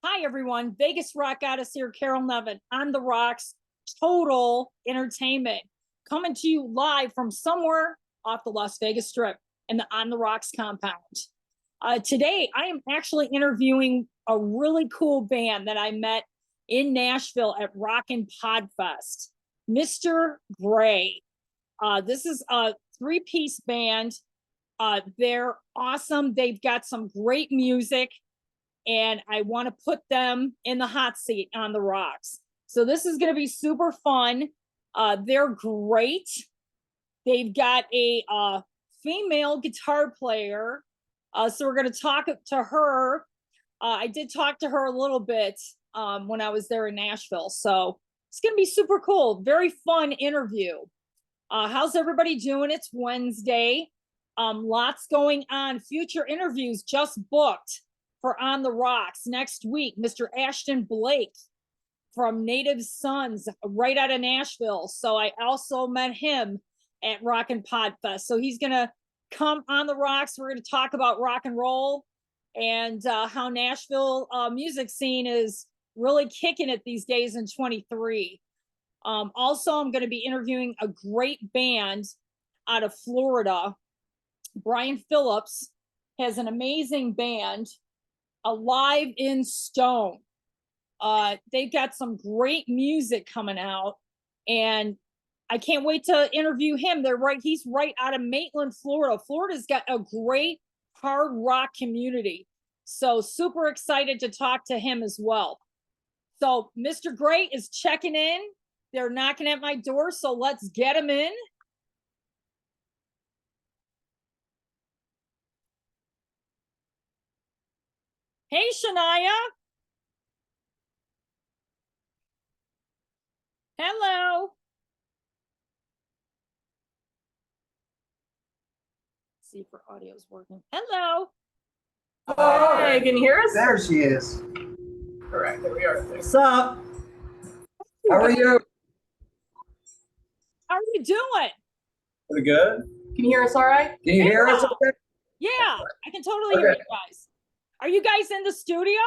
Hi, everyone. Vegas Rock Goddess here, Carol Nevin on the Rocks, Total Entertainment, coming to you live from somewhere off the Las Vegas Strip in the On the Rocks compound. Today, I am actually interviewing a really cool band that I met in Nashville at Rockin' Podfest, Mr. Gray. This is a three-piece band. They're awesome. They've got some great music, and I want to put them in the hot seat on the rocks. So this is going to be super fun. They're great. They've got a female guitar player. So we're going to talk to her. I did talk to her a little bit when I was there in Nashville. So it's going to be super cool. Very fun interview. How's everybody doing? It's Wednesday. Lots going on. Future interviews just booked for On the Rocks next week. Mr. Ashton Blake from Native Sons, right out of Nashville. So I also met him at Rockin' Podfest. So he's gonna come on the rocks. We're gonna talk about rock and roll and how Nashville music scene is really kicking it these days in 23. Also, I'm gonna be interviewing a great band out of Florida. Brian Phillips has an amazing band, Alive in Stone. They've got some great music coming out, and I can't wait to interview him. He's right out of Maitland, Florida. Florida's got a great hard rock community. So super excited to talk to him as well. So Mr. Gray is checking in. They're knocking at my door, so let's get him in. Hey, Shania. Hello. Let's see if her audio is working. Hello. Hey, can you hear us? There she is. All right, there we are. What's up? How are you? How are you doing? Pretty good. Can you hear us all right? Can you hear us okay? Yeah, I can totally hear you guys. Are you guys in the studio?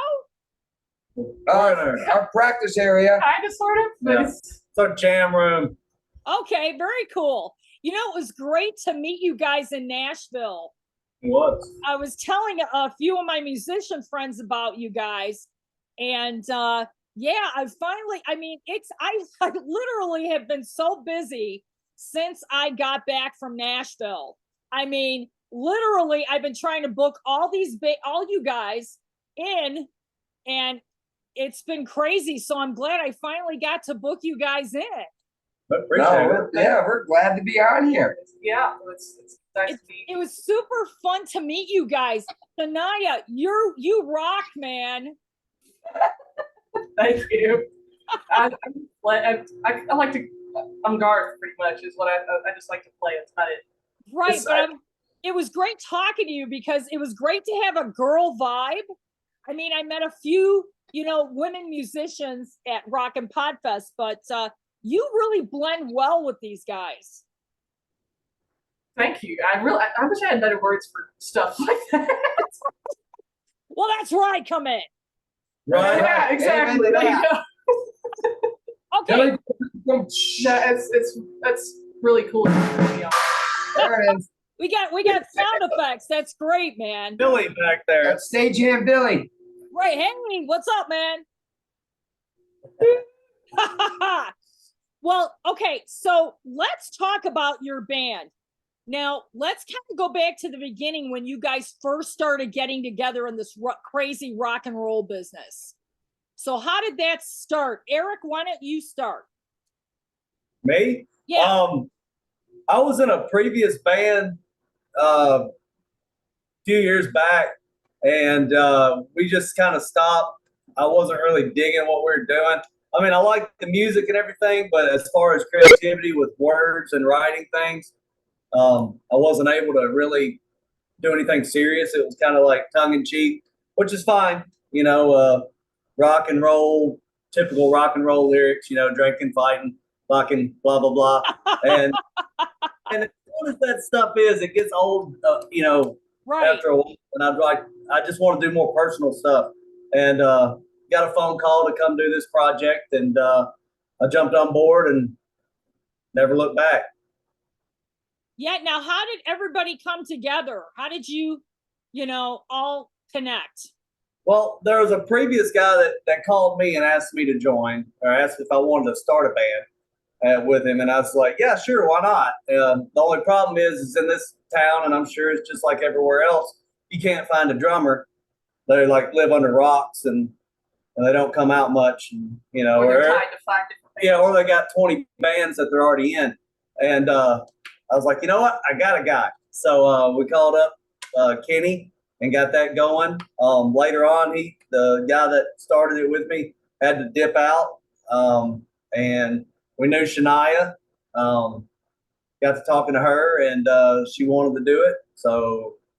Our practice area. Kind of, sort of. But it's a jam room. Okay, very cool. You know, it was great to meet you guys in Nashville. What? I was telling a few of my musician friends about you guys, and yeah, I literally have been so busy since I got back from Nashville. I mean, literally, I've been trying to book all you guys in, and it's been crazy. So I'm glad I finally got to book you guys in. We're glad to be on here. yeah, it's nice to be. It was super fun to meet you guys. Shania, you rock, man. Thank you. I like to. I'm Garth, pretty much, is what I just like to play and cut it. Right, but it was great talking to you because it was great to have a girl vibe. I mean, I met a few, women musicians at Rockin' Podfest, but you really blend well with these guys. Thank you. I wish I had better words for stuff like that. Well, that's where I come in. Right. Yeah, exactly. Okay. That's really cool. There it is. We got sound effects. That's great, man. Billy back there. That's Stagehand Billy. Right. Hey, what's up, man? Well, okay. So let's talk about your band. Now, let's kind of go back to the beginning when you guys first started getting together in this crazy rock and roll business. So how did that start? Eric, why don't you start? Me? Yeah. I was in a previous band a few years back, and we just kind of stopped. I wasn't really digging what we were doing. I mean, I like the music and everything, but as far as creativity with words and writing things, I wasn't able to really do anything serious. It was kind of like tongue in cheek, which is fine. Rock and roll, typical rock and roll lyrics, drinking, fighting, fucking, blah, blah, blah. And as soon as that stuff is, it gets old, right. after a while. And I just want to do more personal stuff. And got a phone call to come do this project, and I jumped on board and never looked back. Yeah. Now, how did everybody come together? How did you, all connect? Well, there was a previous guy that called me and asked me to join, or asked if I wanted to start a band with him, and I was like, yeah, sure, why not? The only problem is in this town, and I'm sure it's just like everywhere else, you can't find a drummer. They like live under rocks and they don't come out much, and, Or they're tied to 5 different bands. yeah, or they got 20 bands that they're already in. And I was like, you know what? I got a guy. So we called up Kenny and got that going. Later on, the guy that started it with me, had to dip out. And we knew Shania. Got to talking to her, and she wanted to do it.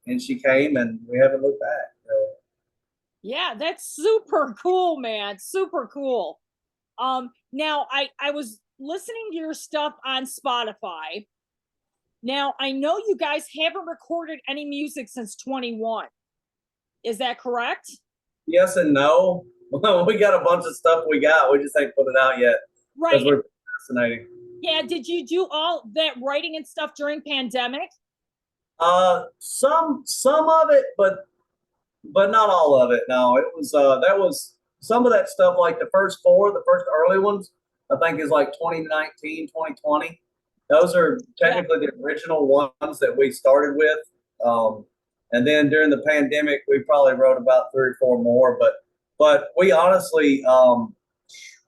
And she came, and we haven't looked back. So. Yeah, that's super cool, man. Super cool. Now I was listening to your stuff on Spotify. Now I know you guys haven't recorded any music since 21. Is that correct? Yes and no. We got a bunch of stuff we just ain't put it out yet. Right. Because we're fascinating. Yeah, did you do all that writing and stuff during pandemic? Some of it, but not all of it. No, it was that was some of that stuff, like the first early ones, I think is like 2019, 2020. Those are technically the original ones that we started with. And then during the pandemic, we probably wrote about 3 or 4 more, but we honestly,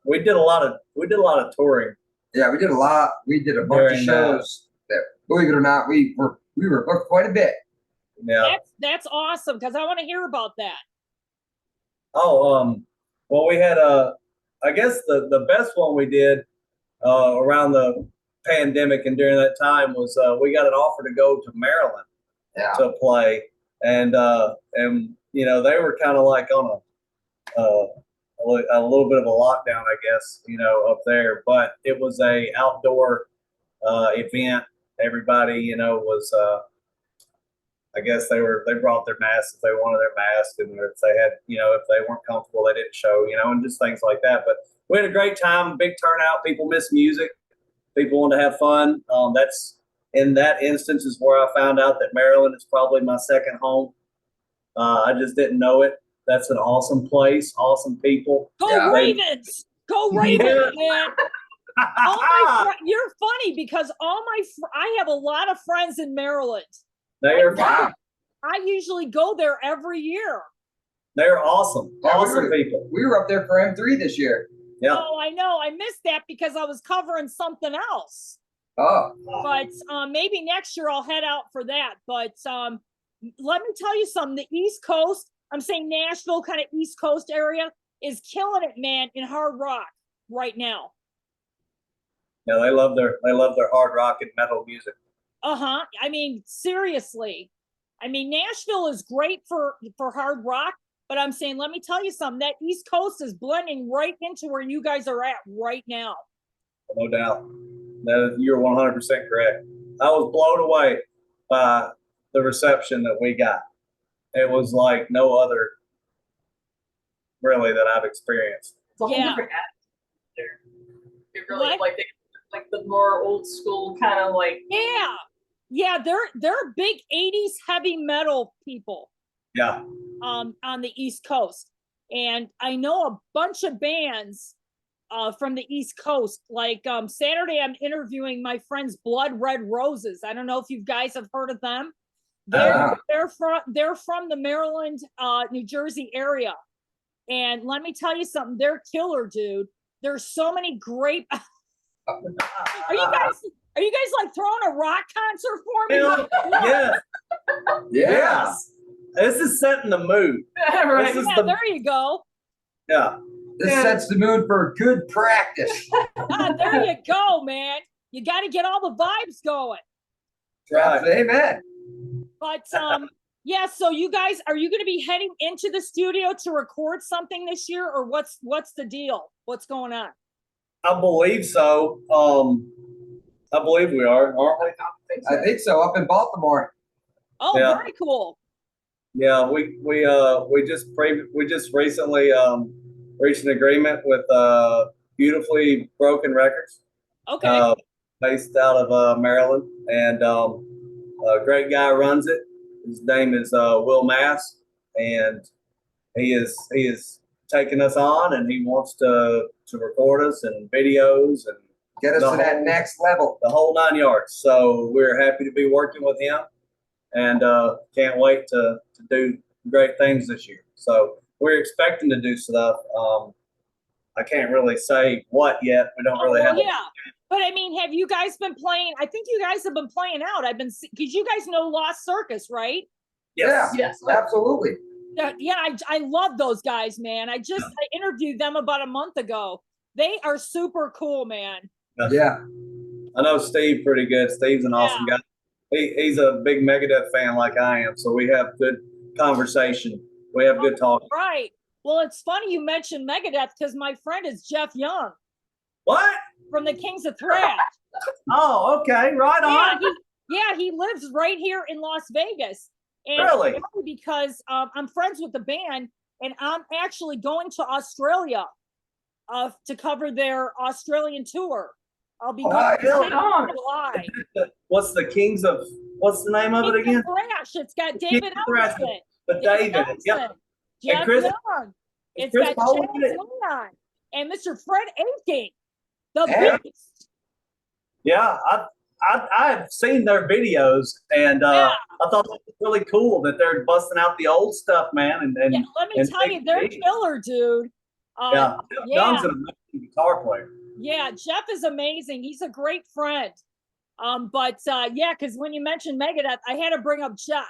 we did a lot of touring. Yeah, we did a lot. We did a bunch of shows that, believe it or not, we were booked quite a bit. Yeah. That's awesome, because I want to hear about that. Oh, well, we had I guess the best one we did around the pandemic and during that time was we got an offer to go to Maryland to play, and they were kind of like on a little bit of a lockdown, I guess, up there, but it was a outdoor event. Everybody, was I guess they brought their masks if they wanted their mask, and if they had, if they weren't comfortable, they didn't show, and just things like that. But we had a great time, big turnout. People miss music. People want to have fun. That's in that instance is where I found out that Maryland is probably my second home. I just didn't know it. That's an awesome place, awesome people. Go Ravens! Go Ravens, man! You're funny because I have a lot of friends in Maryland. Wow. I usually go there every year. They're awesome. Awesome people. We were up there for M3 this year. Yeah. Oh, I know. I missed that because I was covering something else. Oh. But maybe next year I'll head out for that. But let me tell you something. The East Coast, I'm saying Nashville, kind of East Coast area, is killing it, man, in hard rock right now. Yeah, they love their hard rock and metal music. Uh-huh. I mean, seriously. I mean, Nashville is great for hard rock, but I'm saying, let me tell you something. That East Coast is blending right into where you guys are at right now. No doubt. You're 100% correct. I was blown away by the reception that we got. It was like no other, really, that I've experienced. It's a whole different atmosphere. It really like the more old school kind of like. Yeah, they're big 80s heavy metal people. Yeah. On the East Coast. And I know a bunch of bands from the East Coast. Like Saturday, I'm interviewing my friends Blood Red Roses. I don't know if you guys have heard of them. They're from the Maryland, New Jersey area. And let me tell you something, they're killer, dude. There's so many great Are you guys like throwing a rock concert for me? Yeah. Yes. This is setting the mood. Right. There you go. Yeah. This sets the mood for good practice. There you go, man. You got to get all the vibes going. Right. Amen. But yeah, so you guys, are you going to be heading into the studio to record something this year, or what's the deal? What's going on? I believe so. I believe we are, aren't we? I think so. Up in Baltimore. Oh, yeah. Very cool. Yeah, we just recently reached an agreement with Beautifully Broken Records, Okay. based out of Maryland, and a great guy runs it. His name is Will Mass, and he is taking us on, and he wants to record us and videos and Get us the to that whole- next level. the whole 9 yards. So we're happy to be working with him, and can't wait to do great things this year. So we're expecting to do stuff. I can't really say what yet. We don't really well, have. yeah. But I mean, have you guys been playing? I think you guys have been playing out. Because you guys know Lost Circus, right? Yes. Yes. Absolutely. Yeah, I love those guys, man. I interviewed them about a month ago. They are super cool, man. Yeah. I know Steve pretty good. Steve's an awesome guy. He's a big Megadeth fan like I am, so we have good conversation. We have good talk. Right. Well, it's funny you mentioned Megadeth because my friend is Jeff Young What? from the Kings of Thrash. Oh, okay. Right on. He lives right here in Las Vegas. And Really? it's funny because I'm friends with the band, and I'm actually going to Australia to cover their Australian tour. I'll be going really? in July. What's the name of it Kings again? of Thrash. It's got David Kings of Thrash. Ellison. But David. Yep. Ellison, Jeff Chris- Young. It's Chris got Paul Chance in it? Leon and Mr. Fred Aiking, the Yeah. Beast. Yeah, I've seen their videos, and Yeah. I thought it was really cool that they're busting out the old stuff, man. And Yeah, let me and tell you, they're taking it. killer, dude. Yeah, Young's an amazing guitar player. Yeah, Jeff is amazing. He's a great friend. Yeah, because when you mentioned Megadeth, I had to bring up Jeff.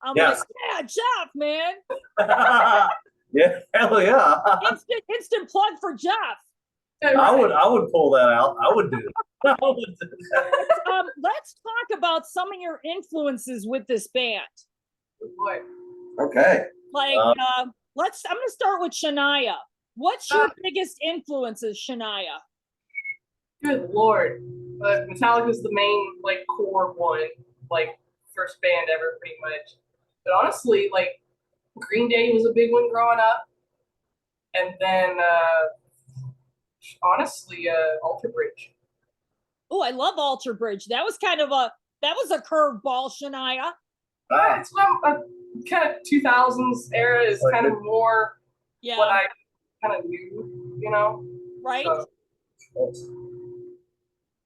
I'm Yes. like, yeah, Jeff, man. Yeah, hell yeah. Instant plug for Jeff. I would pull that out. I would do that. I would do that. Let's talk about some of your influences with this band. Okay. Like, I'm gonna start with Shania. What's your biggest influences, Shania? Good Lord. Metallica's the main, like, core one, like, first band ever, pretty much. But honestly, like, Green Day was a big one growing up. And then, honestly, Alter Bridge. Oh, I love Alter Bridge. That was a curveball, Shania. It's kind of 2000s era is kind of more Yeah. what I kind of knew, you know? Right? So,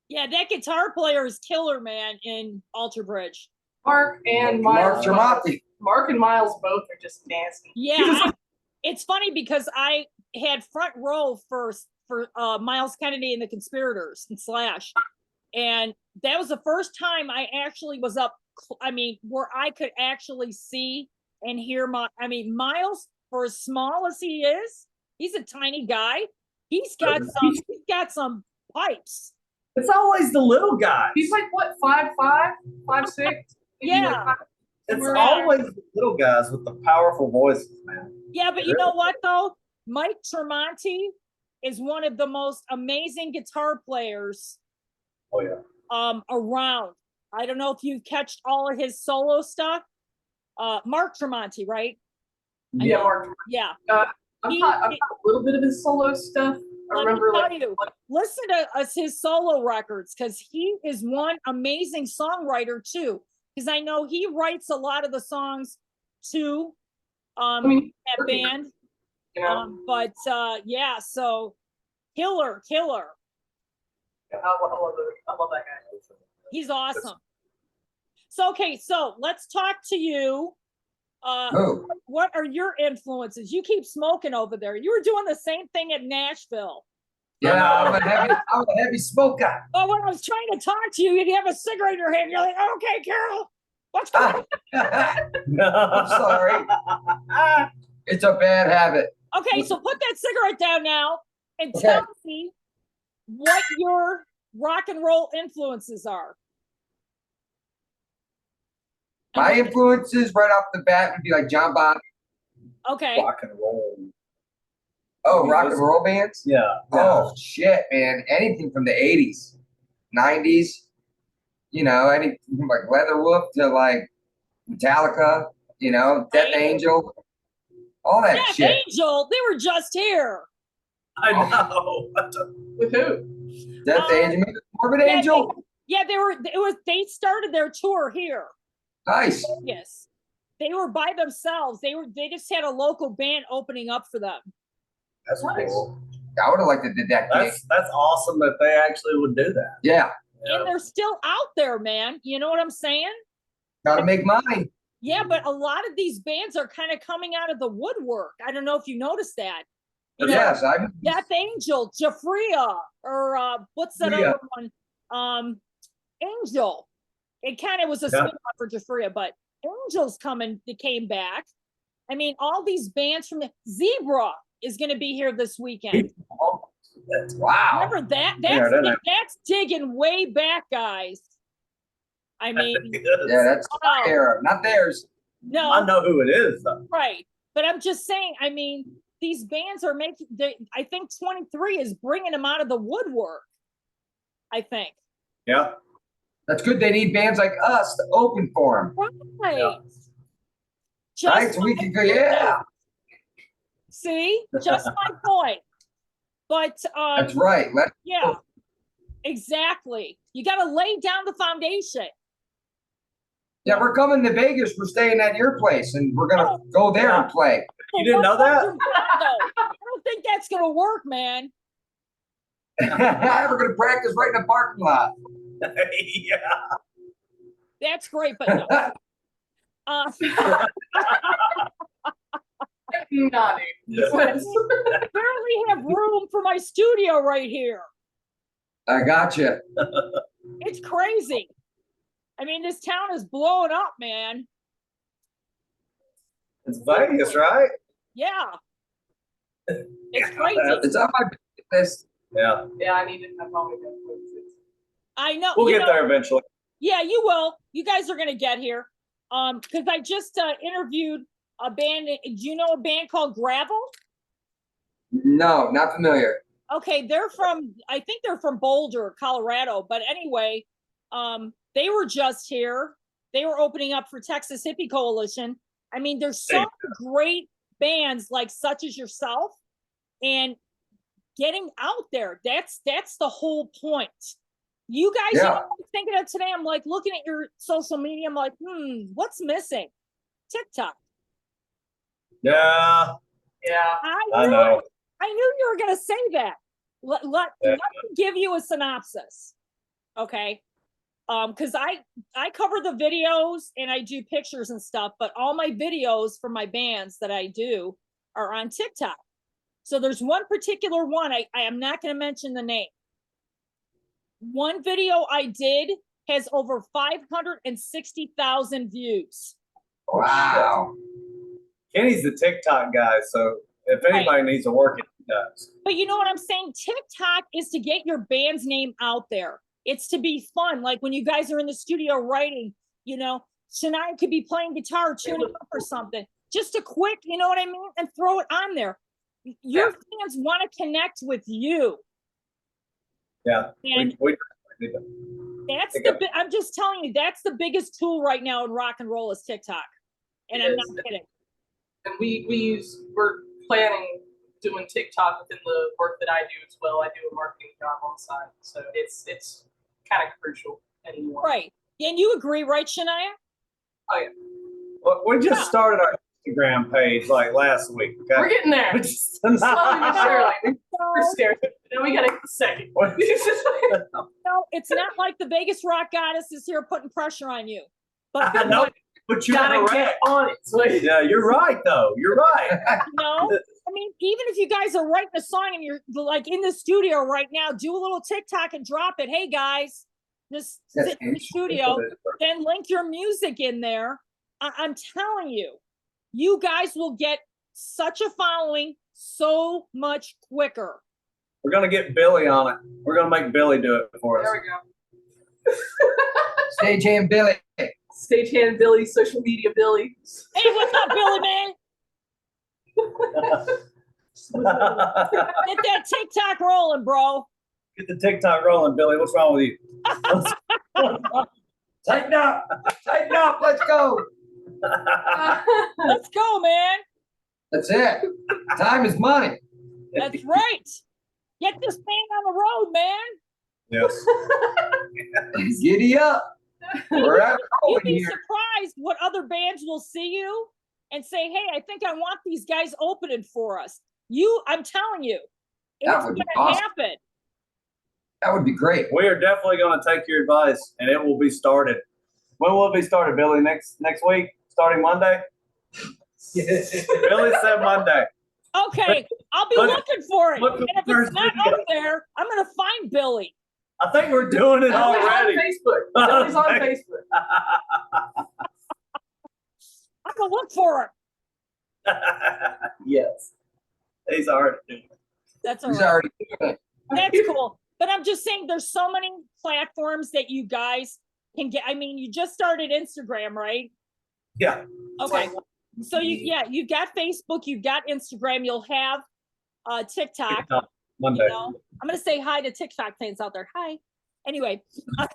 yeah, that guitar player is killer, man, in Alter Bridge. Mark and Mark Miles. Tremonti. Mark and Miles both are just nasty. Yeah, it's funny because I had front row for Miles Kennedy and the Conspirators and Slash, and that was the first time I actually was up. I mean, where I could actually see and hear Miles, for as small as he is, he's a tiny guy. He's got some pipes. It's always the little guys. He's like, what, 5'5", 5'6"? Yeah. It's always the little guys with the powerful voices, man. Yeah, but you know what though? Mike Tremonti is one of the most amazing guitar players Oh yeah. Around. I don't know if you catched all of his solo stuff. Mark Tremonti, right? Yeah, Mark. Yeah. I've caught a little bit of his solo stuff. I remember, Let me tell you, listen to his solo records because he is one amazing songwriter too. Because I know he writes a lot of the songs too. That band. You know? Yeah, so killer. I love that guy. He's awesome. So let's talk to you. What are your influences? You keep smoking over there. You were doing the same thing at Nashville. Yeah, I'm a heavy smoker. Oh, when I was trying to talk to you, you'd have a cigarette in your hand. You're like, okay, Carol, what's going on? I'm sorry. It's a bad habit. Okay, so put that cigarette down now and tell me what your rock and roll influences are. My influences right off the bat would be like John Bobby. Okay. Rock and roll. Oh, rock and roll bands? Yeah. Oh, shit, man. Anything from the 80s, 90s, you know, anything from like Leatherwolf to like Metallica, you know, Death Angel, all that Death shit. Angel, they were just here. I know. With who? That's the Angel. Morbid Angel. They started their tour here. Nice. Yes. They were by themselves. They just had a local band opening up for them. That's Nice. cool. I would have liked to did that gig. That's awesome that they actually would do that. Yeah. And they're still out there, man. You know what I'm saying? Got to make money. Yeah, but a lot of these bands are kind of coming out of the woodwork. I don't know if you noticed that. You know, Yes, I. Death Angel, Jafria, or what's that Jafria. other one? Angel. It kind of was a spin-off for Jafria, but Angel's they came back. I mean, all these bands from the Zebra is going to be here this weekend. Wow. Remember that? That's digging way back, guys. I mean, Yeah, that's my era, not theirs. no, I know who it is, though. right. But I'm just saying, I mean, these bands are I think 23 is bringing them out of the woodwork. I think. Yeah. That's good. They need bands like us to open for them. Right. Yeah. Just Right? So we my can go, point. yeah. See, just my point. But That's right. yeah, exactly. You got to lay down the foundation. Yeah, we're coming to Vegas. We're staying at your place, and we're gonna go there and play. You didn't know that? I don't think that's gonna work, man. We're gonna practice right in the parking lot. Yeah. That's great, but no. Naughty. Barely have room for my studio right here. I got you. It's crazy. I mean, this town is blowing up, man. It's Vegas, right? Yeah. It's crazy. It's on my list. Yeah. Yeah, I need to have all my places. I know. We'll you get know, there eventually. Yeah, you will. You guys are gonna get here. Because I just interviewed a band. Do you know a band called Gravel? No, not familiar. Okay, I think they're from Boulder, Colorado. But anyway, they were just here. They were opening up for Texas Hippie Coalition. I mean, there's so many great bands like such as yourself, and getting out there. That's the whole point. You guys, you know what I'm thinking of today? I'm like looking at your social media. I'm like, what's missing? TikTok. Yeah. Yeah. I know. I knew you were going to say that. Let me give you a synopsis. Okay. Because I cover the videos and I do pictures and stuff, but all my videos for my bands that I do are on TikTok. So there's one particular one, I am not going to mention the name. One video I did has over 560,000 views. Wow. Kenny's the TikTok guy, so if anybody needs to work it, he does. But you know what I'm saying? TikTok is to get your band's name out there. It's to be fun. Like when you guys are in the studio writing, you know, Shania could be playing guitar, tuning up or something. Just a quick, you know what I mean? And throw it on there. Your fans want to connect with you. Yeah. And we that's I'm just telling you, that's the biggest tool right now in rock and roll is TikTok. And I'm not kidding. And we're planning doing TikTok within the work that I do as well. I do a marketing job on the side. So it's kind of crucial anymore. Right. And you agree, right, Shania? Oh yeah. Well, we just started our Instagram page like last week. Okay? We're getting there. Slowly but surely. We're scared. Then we gotta get the second. No, it's not like the Vegas rock goddess is here putting pressure on you. But no, but you're gotta correct. get on it. So Yeah, you're right though. You're right. I mean, even if you guys are writing a song and you're like in the studio right now, do a little TikTok and drop it. Hey guys, this sit in the studio, then link your music in there. I'm telling you, you guys will get such a following so much quicker. We're gonna get Billy on it. We're gonna make Billy do it for us. there we go. Stagehand Billy. Stagehand Billy, social media Billy. Hey, what's up, Billy, man? Get that TikTok rolling, bro. Get the TikTok rolling, Billy. What's wrong with you? Tighten up. Tighten up. Let's go. Let's go, man. That's it. Time is money. That's right. Get this band on the road, man. Yes. Giddy up. We're out You'd rolling be here. surprised what other bands will see you and say, "Hey, I think I want these guys opening for us." I'm telling you, That it's would be gonna awesome. happen. That would be great. We are definitely going to take your advice, and it will be started. When will it be started, Billy? Next week, starting Monday. Billy said Monday. Okay, I'll be Look- looking for it. look And at if the it's not first video. up there, I'm gonna find Billy. I think we're doing it Billy's already. on Facebook. Billy's on Facebook. I'm gonna look for it. Yes, he's already doing it. That's all He's right. already doing it. That's cool. But I'm just saying there's so many platforms that you guys can get. I mean, you just started Instagram, right? Yeah. Okay. So you've got Facebook, you've got Instagram, you'll have TikTok. TikTok, Monday. You know, I'm gonna say hi to TikTok fans out there. Hi. Anyway, I've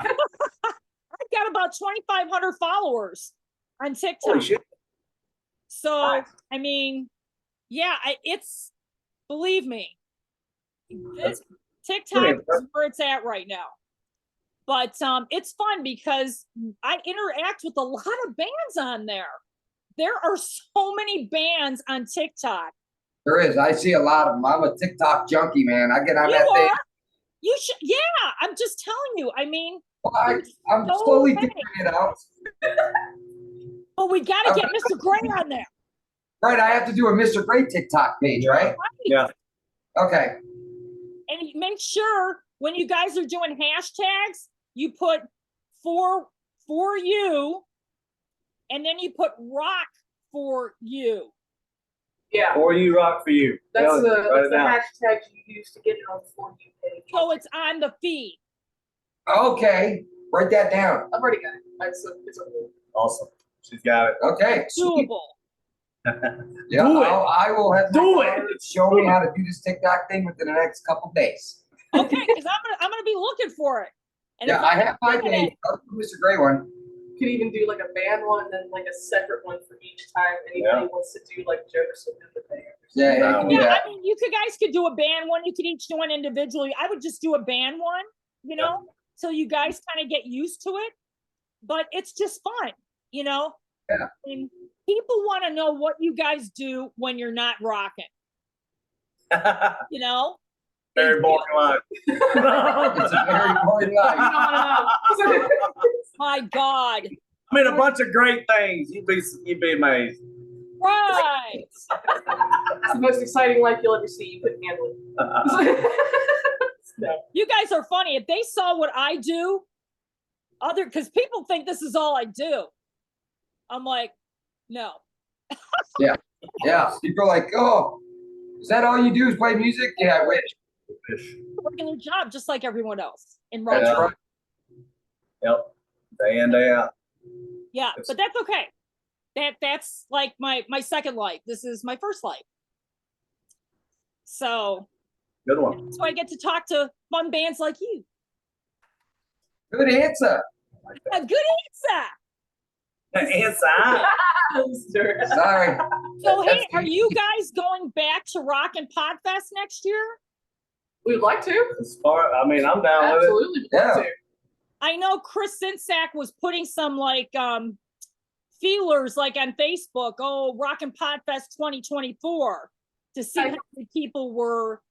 got about 2,500 followers on TikTok. Holy shit. So Nice. I mean, yeah, it's believe me, That's TikTok pretty is impressive. where it's at right now. But it's fun because I interact with a lot of bands on there. There are so many bands on TikTok. There is. I see a lot of them. I'm a TikTok junkie, man. I get on You that thing. are. You should. Yeah, I'm just telling you. I mean, Well, I'm so slowly many. figuring it out. but we got to get Mr. Gray on there. Right, I have to do a Mr. Great TikTok page, right? Right? Yeah. Okay. And make sure when you guys are doing hashtags, you put for you, and then you put rock for you. Yeah. For you, rock for you. That's Billy, the, write it that's the down. hashtag you use to get it on the For You page. So it's on the feed. Okay. Write that down. I've already got it. It's a rule. Awesome. She's got it. Okay. sweet. Doable. Yeah, Do it. I will have my Do it. daughter show me how to do this TikTok thing within the next couple days. Okay, because I'm gonna be looking for it. And Yeah, if I I'm have my doing page. it, I'll do Mr. Gray one. You could even do like a band one and then like a separate one for each time anybody wants to do like Jefferson did the band. Yeah, yeah, I can do yeah, that. I mean, guys could do a band one. You could each do one individually. I would just do a band one, you know, so you guys kind of get used to it. But it's just fun, you know. Yeah. And people want to know what you guys do when you're not rocking, you know. Very boring life. It's a very boring You life. don't want to know. My God, I mean, a bunch of great things. You'd be amazed. right? It's the most exciting life you'll ever see. You couldn't handle it. No. You guys are funny. If they saw what I do, because people think this is all I do. I'm like, no. Yeah. People are like, oh, is that all you do is play music? Yeah, I wish. Regular job, just like everyone else in That's rock. right. Yep. Day in, day out. Yeah, but that's okay. That's like my second life. This is my first life. So Good one. that's why I get to talk to fun bands like you. Good answer. A good answer. Inside. Sorry. So hey, That's- are you guys going back to Rock and Podfest next year? We would like to. As far, I mean, I'm down with it. Absolutely would like Yeah. to. I know Chris Sinsack was putting some like feelers like on Facebook, Rock and Podfest 2024 to see how many people were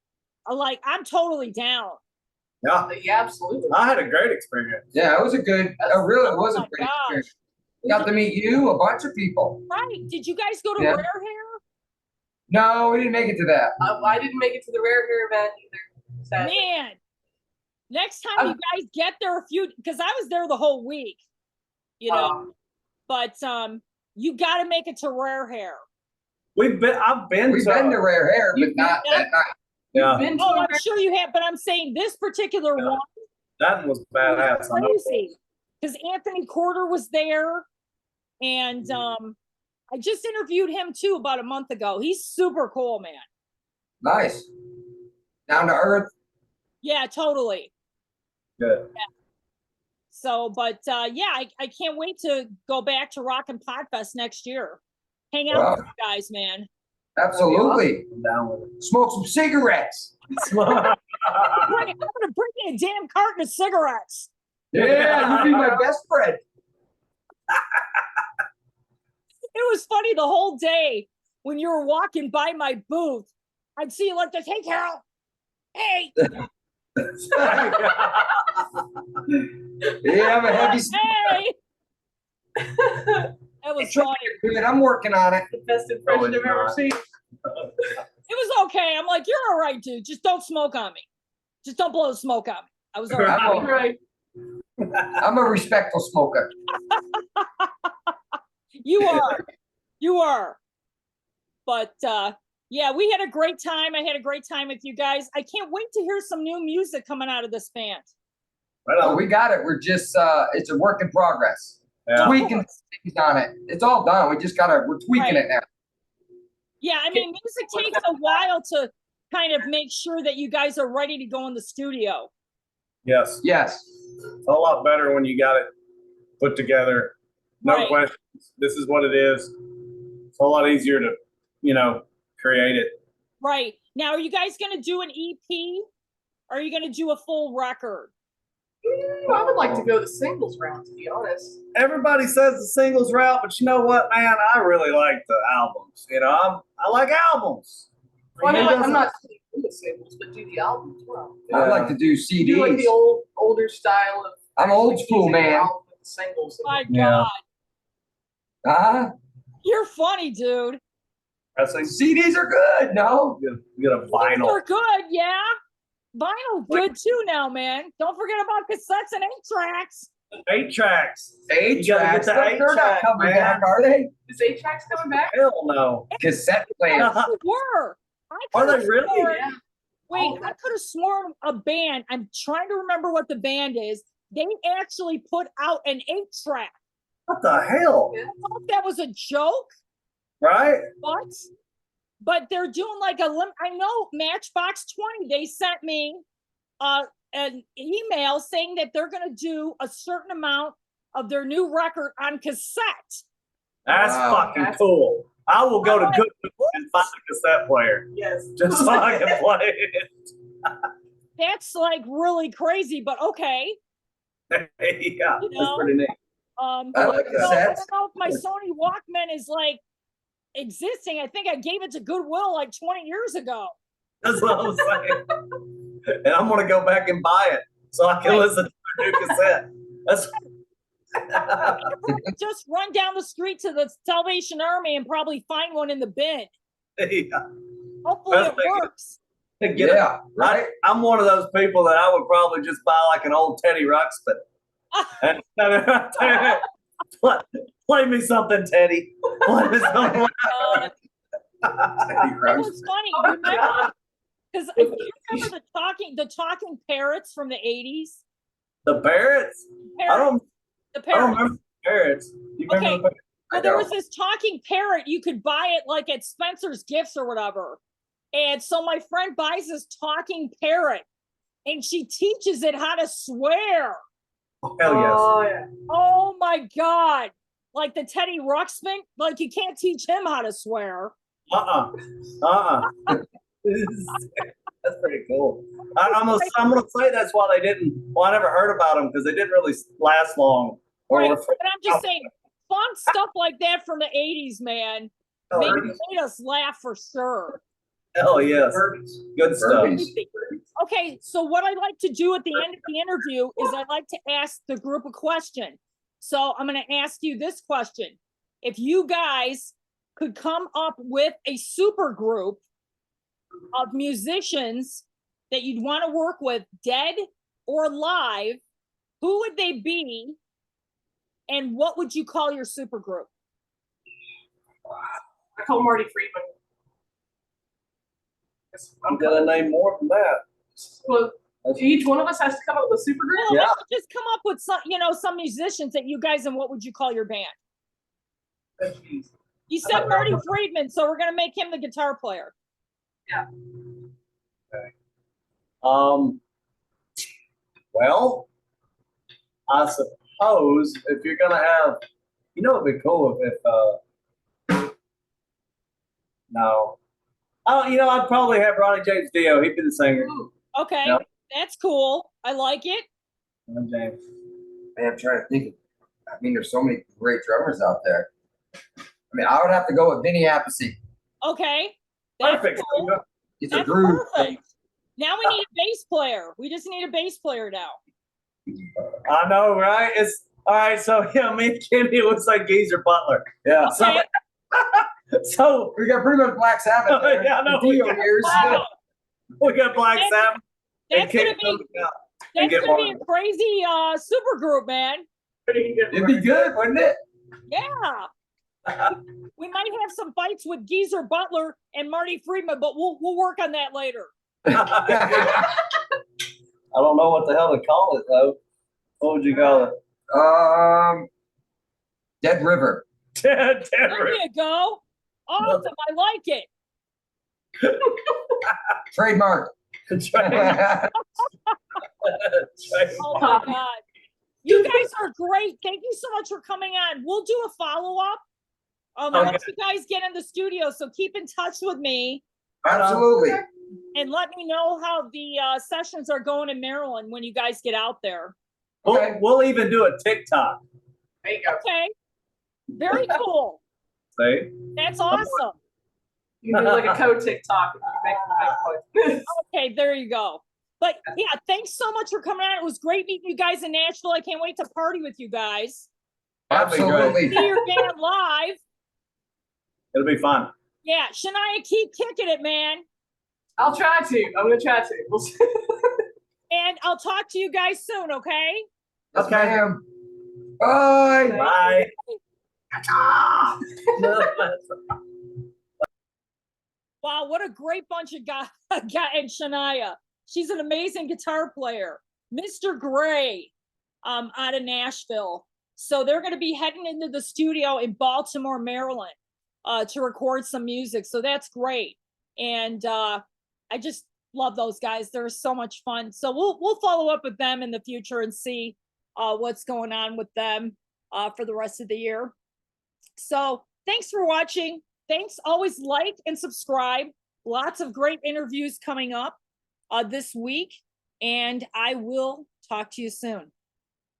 like, I'm totally down. Yeah. Yeah, absolutely. I had a great experience. Yeah, it was a good, really, it was Oh a my great gosh. experience. Got to meet you, a bunch of people. Right. Did you guys go to Yeah. Rare Hair? No, we didn't make it to that. I didn't make it to the Rare Hair event either. Sadly. Man, next time you guys get there because I was there the whole week, you know, but you got to make it to Rare Hair. I've been We've been to Rare Hair, but You've not been- that night. Yeah, Been to Oh, a I'm Rare- sure you have, but I'm saying this particular Yeah. one that one was badass. I know. was crazy because Anthony Corder was there, and I just interviewed him too about a month ago. He's super cool, man. Nice. Down to earth. Yeah, totally. Good. So, but yeah, I can't wait to go back to Rock and Podfest next year. Hang out Wow. with you guys, man. Absolutely. I'm down with Smoke some cigarettes. it. I'm gonna bring you a damn carton of cigarettes. Yeah, you'd be my best friend. It was funny the whole day when you were walking by my booth. I'd see you like this. Hey, Carol. Hey. Yeah, I'm a heavy. Hey. That was funny. Good. I'm working on it. The best impression I've ever seen. It was okay. I'm like, you're all right, dude. Just don't smoke on me. Just don't blow the smoke on me. I was all right. I'm Right. I'm a respectful smoker. You are. You are. But yeah, we had a great time. I had a great time with you guys. I can't wait to hear some new music coming out of this band. Oh, we got it. We're just it's a work in progress. Yeah. Tweaking things on it. It's all done. We're tweaking it now. Yeah, I mean, music takes a while to kind of make sure that you guys are ready to go in the studio. Yes. Yes. It's a lot better when you got it put together. No Right. questions. This is what it is. It's a lot easier to, create it. Right. Now, are you guys going to do an EP? Or are you going to do a full record? I would like to go the singles route, to be honest. Everybody says the singles route, but you know what, man? I really like the albums. I like albums. Well, It I'm doesn't- not saying do the singles, but do the album as well. I like to do Do like CDs. the older style of. I'm old like, school, using the man. album with the singles. My Yeah. God. Uh-huh. You're funny, dude. I think CDs are good. No. you get a They're vinyl. good, yeah. Vinyl's good too now, man. Don't forget about cassettes and 8-tracks. 8 tracks. Eight You gotta get tracks. the They're not 8-track, coming man. back, are they? Is 8-tracks coming back? Hell no. Cassette players. They were. I Are could've they really? sworn- Yeah. Wait, Oh, I could have sworn a band. I'm trying to remember what the band is. They actually put out an 8-track. What the hell? Yeah. I don't know if that was a joke, Right? but they're doing like I know Matchbox 20. They sent me an email saying that they're going to do a certain amount of their new record on cassette. That's Wow. fucking That's- cool. I will go to I'm like, Goodwood and find a cassette player Yes. just so I can play it. That's like really crazy, but okay. Yeah, You that's know? pretty neat. I like So I cassettes. don't know if my Sony Walkman is like existing. I think I gave it to Goodwill like 20 years ago. That's what I'm saying. And I'm gonna go back and buy it so I can Right. listen to the new cassette. That's Just run down the street to the Salvation Army and probably find one in the bin. yeah. Hopefully That's it big. works. Get it. Yeah, right. I'm one of those people that I would probably just buy like an old Teddy Ruxpin. And play me something, Teddy. Play me something. Teddy It was funny. Remember? Because you remember the talking parrots from the 80s? The Barretts? I don't The I don't parrots. remember the Barretts. You remember Okay. the Barretts? Well, there was this talking parrot. You could buy it like at Spencer's Gifts or whatever. And so my friend buys this talking parrot and she teaches it how to swear. Hell yes. Oh, yeah. Oh my God. Like the Teddy Ruxpin, like you can't teach him how to swear. That's pretty cool. I'm gonna say that's why they didn't. Well, I never heard about them because they didn't really last long. Or Right. were- But I'm just saying, fun stuff like that from the 80s, man. Made us laugh for sure. Hell yes, good stuff. Furbies. Okay, so what I like to do at the end of the interview is I like to ask the group a question. So I'm going to ask you this question. If you guys could come up with a super group of musicians that you'd want to work with, dead or live, who would they be? And what would you call your super group? I call Marty Friedman. I'm gonna name more than that. Well, each one of us has to come up with a super group. Well, Yeah. let's just come up with some musicians that you guys, and what would you call your band? You said Marty Friedman, so we're gonna make him the guitar player. Well, I suppose if you're gonna have, it'd be cool if no. Oh, I'd probably have Ronnie James Dio. He'd be the singer. Ooh, Okay, Yep. that's cool. I like it. And James. Man, I'm trying to think. I mean, there's so many great drummers out there. I mean, I would have to go with Vinny Appice. Okay, that's Perfect. cool. It's a That's groove. perfect. Now we need a bass player. We just need a bass player now. I know, right? It's all right. So yeah, me and Kenny looks like Geezer Butler. Yeah. Okay. So we got pretty much Black Sabbath there. Yeah, I know, The we Dio got- years. Wow. We got Black Sabbath. That's gonna be and get a one. crazy super group, man. It'd be good, wouldn't it? Yeah. We might have some fights with Geezer Butler and Marty Friedman, but we'll work on that later. I don't know what the hell to call it though. What would you call it? Dead River. Dead There River. you go. Awesome. I like it. Trademark. Oh my God. You guys are great. Thank you so much for coming on. We'll do a follow-up Okay. once you guys get in the studio. So keep in touch with me Absolutely. and let me know how the sessions are going in Maryland when you guys get out there. We'll even do a TikTok. There you go. Okay. Very cool. See? That's awesome. You can do like a code TikTok if you make one. Okay, there you go. But yeah, thanks so much for coming on. It was great meeting you guys in Nashville. I can't wait to party with you guys. Absolutely. See your band live. It'll be fun. Yeah, Shania, keep kicking it, man. I'll try to. I'm gonna try to. We'll see. And I'll talk to you guys soon, okay? Yes, Okay. ma'am. Bye. Bye. Wow, what a great bunch of guys. And Shania, she's an amazing guitar player. Mr. Gray, out of Nashville. So they're going to be heading into the studio in Baltimore, Maryland, to record some music. So that's great. And I just love those guys. They're so much fun. So we'll follow up with them in the future and see what's going on with them for the rest of the year. So thanks for watching. Thanks. Always like and subscribe. Lots of great interviews coming up this week. And I will talk to you soon.